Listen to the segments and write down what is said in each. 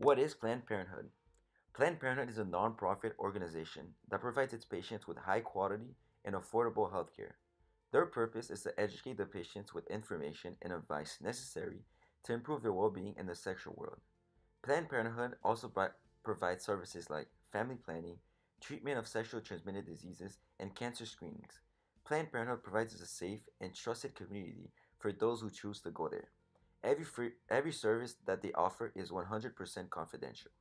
What is Planned Parenthood? Planned Parenthood is a non-profit organization that provides its patients with high quality and affordable health care. Their purpose is to educate the patients with information and advice necessary to improve their well-being in the sexual world. Planned Parenthood also provides services like family planning, treatment of sexually transmitted diseases, and cancer screenings. Planned Parenthood provides a safe and trusted community for those who choose to go there. Every service that they offer is 100% confidential.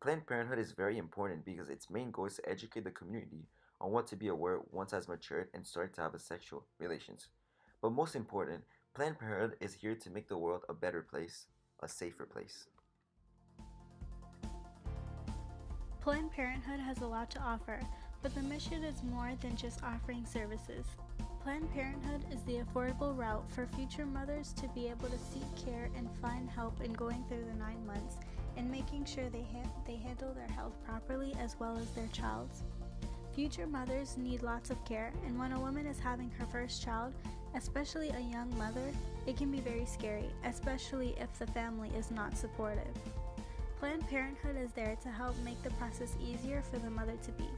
Planned Parenthood is very important because its main goal is to educate the community on what to be aware once has matured and started to have a sexual relations. But most important, Planned Parenthood is here to make the world a better place, a safer place. Planned Parenthood has a lot to offer, but the mission is more than just offering services. Planned Parenthood is the affordable route for future mothers to be able to seek care and find help in going through the 9 months and making sure they handle their health properly as well as their child's. Future mothers need lots of care, and when a woman is having her first child, especially a young mother, it can be very scary, especially if the family is not supportive. Planned Parenthood is there to help make the process easier for the mother to be.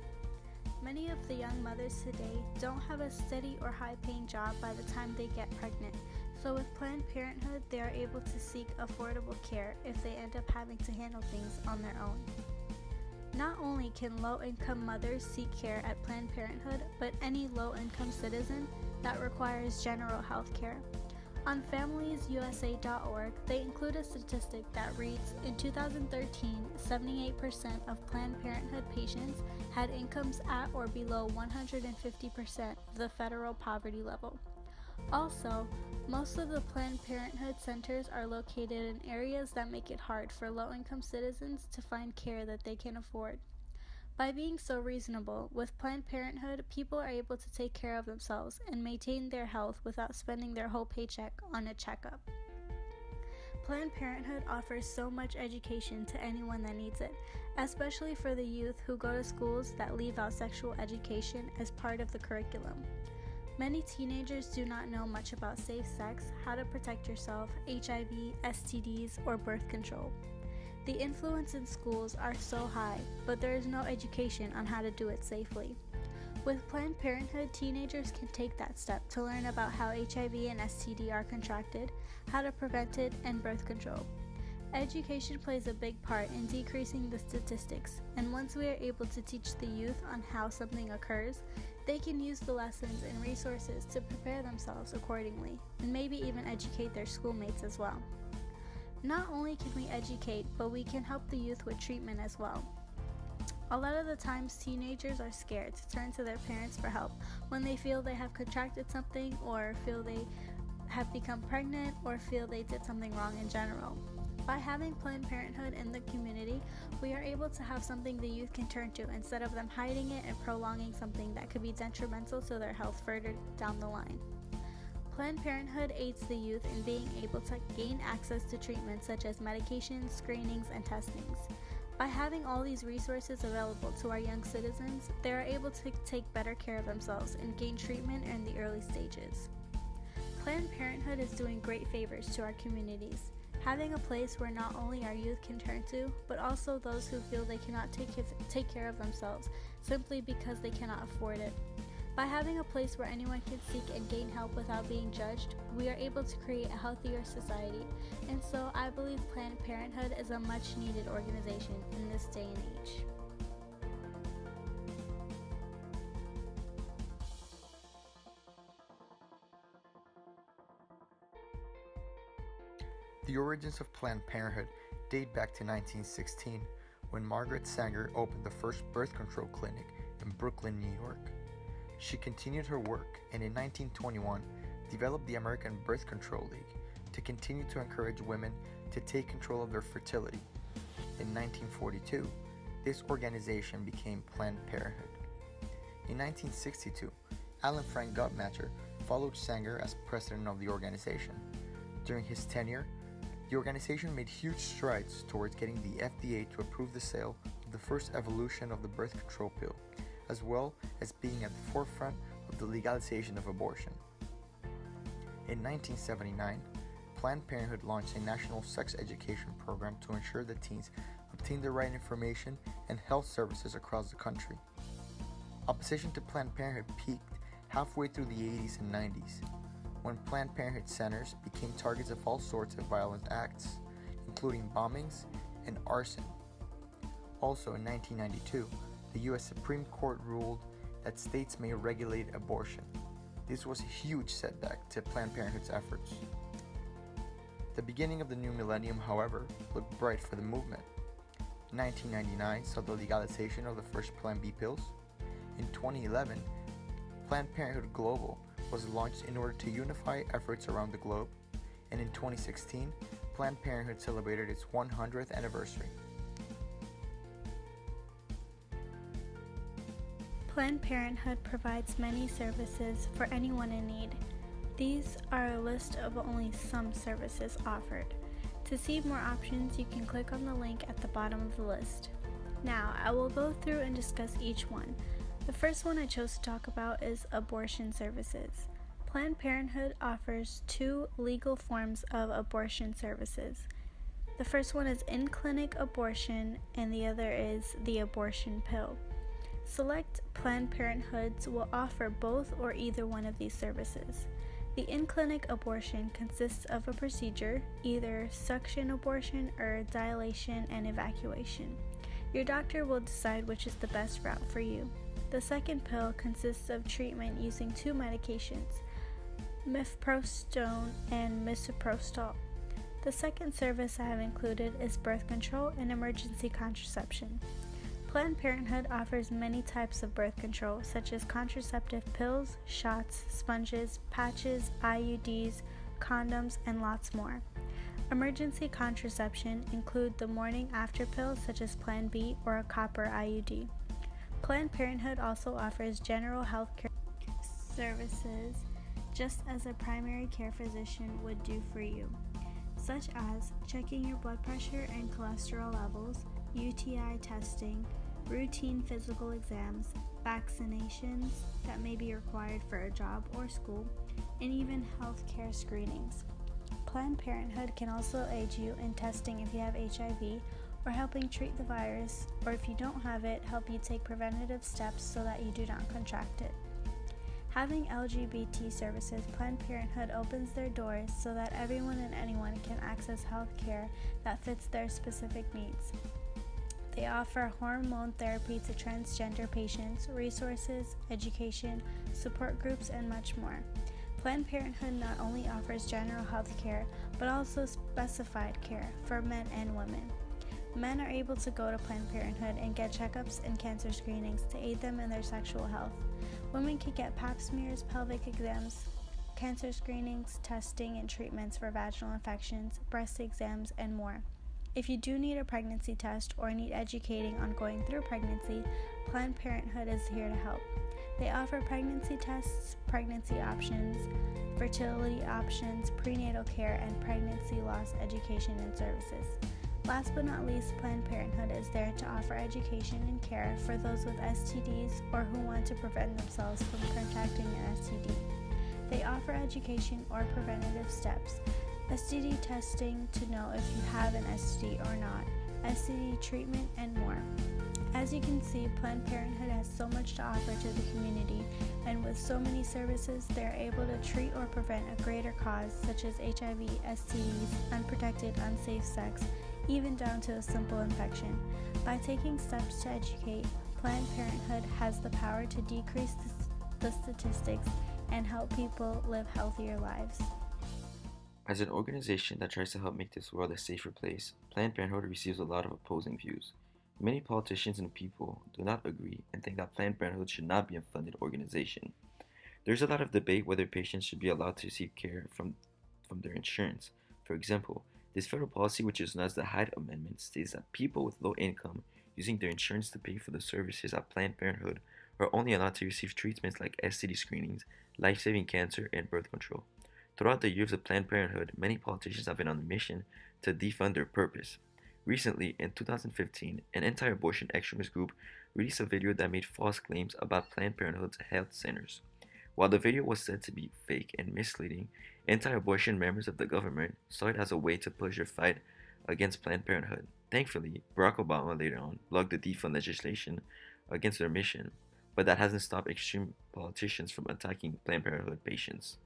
Many of the young mothers today don't have a steady or high-paying job by the time they get pregnant, so with Planned Parenthood, they are able to seek affordable care if they end up having to handle things on their own. Not only can low-income mothers seek care at Planned Parenthood, but any low-income citizen that requires general health care. On FamiliesUSA.org, they include a statistic that reads, in 2013, 78% of Planned Parenthood patients had incomes at or below 150% of the federal poverty level. Also, most of the Planned Parenthood centers are located in areas that make it hard for low-income citizens to find care that they can afford. By being so reasonable, with Planned Parenthood, people are able to take care of themselves and maintain their health without spending their whole paycheck on a checkup. Planned Parenthood offers so much education to anyone that needs it, especially for the youth who go to schools that leave out sexual education as part of the curriculum. Many teenagers do not know much about safe sex, how to protect yourself, HIV, STDs, or birth control. The influence in schools are so high, but there is no education on how to do it safely. With Planned Parenthood, teenagers can take that step to learn about how HIV and STD are contracted, how to prevent it, and birth control. Education plays a big part in decreasing the statistics, and once we are able to teach the youth on how something occurs, they can use the lessons and resources to prepare themselves accordingly, and maybe even educate their schoolmates as well. Not only can we educate, but we can help the youth with treatment as well. A lot of the times, teenagers are scared to turn to their parents for help when they feel they have contracted something, or feel they have become pregnant, or feel they did something wrong in general. By having Planned Parenthood in the community, we are able to have something the youth can turn to instead of them hiding it and prolonging something that could be detrimental to their health further down the line. Planned Parenthood aids the youth in being able to gain access to treatments such as medications, screenings, and testings. By having all these resources available to our young citizens, they are able to take better care of themselves and gain treatment in the early stages. Planned Parenthood is doing great favors to our communities, having a place where not only our youth can turn to, but also those who feel they cannot take care of themselves simply because they cannot afford it. By having a place where anyone can seek and gain help without being judged, we are able to create a healthier society, and so I believe Planned Parenthood is a much needed organization in this day and age. The origins of Planned Parenthood date back to 1916, when Margaret Sanger opened the first birth control clinic in Brooklyn, New York. She continued her work and in 1921 developed the American Birth Control League to continue to encourage women to take control of their fertility. In 1942, this organization became Planned Parenthood. In 1962, Alan Frank Guttmacher followed Sanger as president of the organization. During his tenure, the organization made huge strides towards getting the FDA to approve the sale of the first evolution of the birth control pill, as well as being at the forefront of the legalization of abortion. In 1979, Planned Parenthood launched a national sex education program to ensure that teens obtain the right information and health services across the country. Opposition to Planned Parenthood peaked halfway through the 80s and 90s, when Planned Parenthood centers became targets of all sorts of violent acts, including bombings and arson. Also in 1992, the U.S. Supreme Court ruled that states may regulate abortion. This was a huge setback to Planned Parenthood's efforts. The beginning of the new millennium, however, looked bright for the movement. 1999 saw the legalization of the first Plan B pills. In 2011, Planned Parenthood Global was launched in order to unify efforts around the globe, and in 2016, Planned Parenthood celebrated its 100th anniversary. Planned Parenthood provides many services for anyone in need. These are a list of only some services offered. To see more options, you can click on the link at the bottom of the list. Now, I will go through and discuss each one. The first one I chose to talk about is abortion services. Planned Parenthood offers two legal forms of abortion services. The first one is in-clinic abortion, and the other is the abortion pill. Select Planned Parenthoods will offer both or either one of these services. The in-clinic abortion consists of a procedure, either suction abortion or dilation and evacuation. Your doctor will decide which is the best route for you. The second pill consists of treatment using two medications, mifepristone and misoprostol. The second service I have included is birth control and emergency contraception. Planned Parenthood offers many types of birth control, such as contraceptive pills, shots, sponges, patches, IUDs, condoms, and lots more. Emergency contraception include the morning after pills such as Plan B or a copper IUD. Planned Parenthood also offers general health care services just as a primary care physician would do for you, such as checking your blood pressure and cholesterol levels, UTI testing, routine physical exams, vaccinations that may be required for a job or school, and even health care screenings. Planned Parenthood can also aid you in testing if you have HIV or helping treat the virus, or if you don't have it, help you take preventative steps so that you do not contract it. Having LGBT services, Planned Parenthood opens their doors so that everyone and anyone can access health care that fits their specific needs. They offer hormone therapy to transgender patients, resources, education, support groups, and much more. Planned Parenthood not only offers general health care, but also specified care for men and women. Men are able to go to Planned Parenthood and get checkups and cancer screenings to aid them in their sexual health. Women can get pap smears, pelvic exams, cancer screenings, testing, and treatments for vaginal infections, breast exams, and more. If you do need a pregnancy test or need educating on going through pregnancy, Planned Parenthood is here to help. They offer pregnancy tests, pregnancy options, fertility options, prenatal care, and pregnancy loss education and services. Last but not least, Planned Parenthood is there to offer education and care for those with STDs or who want to prevent themselves from contracting an STD. They offer education or preventative steps, STD testing to know if you have an STD or not, STD treatment, and more. As you can see, Planned Parenthood has so much to offer to the community, and with so many services, they are able to treat or prevent a greater cause such as HIV, STDs, unprotected, unsafe sex, even down to a simple infection. By taking steps to educate, Planned Parenthood has the power to decrease the statistics and help people live healthier lives. As an organization that tries to help make this world a safer place, Planned Parenthood receives a lot of opposing views. Many politicians and people do not agree and think that Planned Parenthood should not be a funded organization. There's a lot of debate whether patients should be allowed to receive care from their insurance. For example, this federal policy, which is known as the Hyde Amendment, states that people with low income using their insurance to pay for the services at Planned Parenthood are only allowed to receive treatments like STD screenings, life-saving cancer, and birth control. Throughout the years of Planned Parenthood, many politicians have been on a mission to defund their purpose. Recently, in 2015, an anti-abortion extremist group released a video that made false claims about Planned Parenthood's health centers. While the video was said to be fake and misleading, anti-abortion members of the government saw it as a way to push their fight against Planned Parenthood. Thankfully, Barack Obama later on blocked the defund legislation against their mission, but that hasn't stopped extreme politicians from attacking Planned Parenthood patients.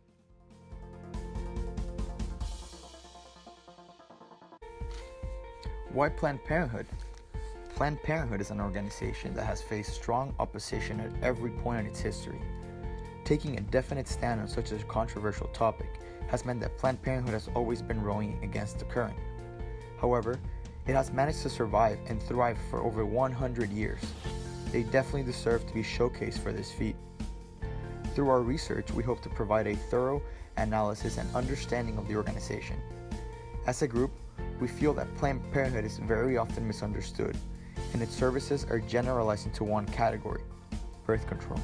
Why Planned Parenthood? Planned Parenthood is an organization that has faced strong opposition at every point in its history. Taking a definite stand on such a controversial topic has meant that Planned Parenthood has always been rowing against the current. However, it has managed to survive and thrive for over 100 years. They definitely deserve to be showcased for this feat. Through our research, we hope to provide a thorough analysis and understanding of the organization. As a group, we feel that Planned Parenthood is very often misunderstood, and its services are generalized into one category: birth control.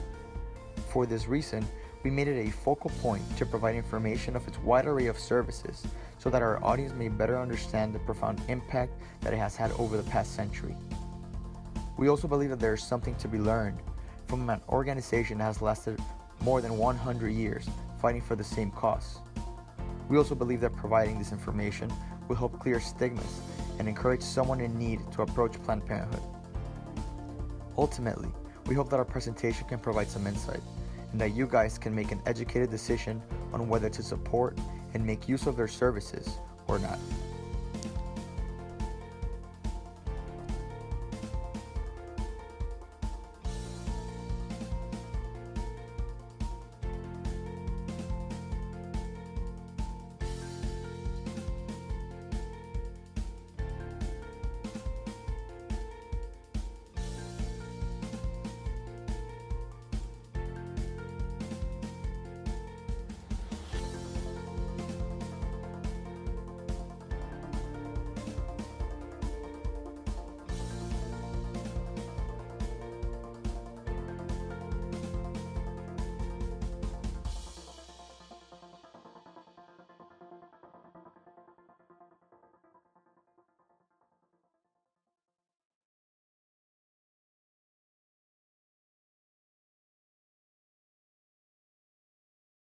For this reason, we made it a focal point to provide information of its wide array of services so that our audience may better understand the profound impact that it has had over the past century. We also believe that there is something to be learned from an organization that has lasted more than 100 years fighting for the same cause. We also believe that providing this information will help clear stigmas and encourage someone in need to approach Planned Parenthood. Ultimately, we hope that our presentation can provide some insight and that you guys can make an educated decision on whether to support and make use of their services or not.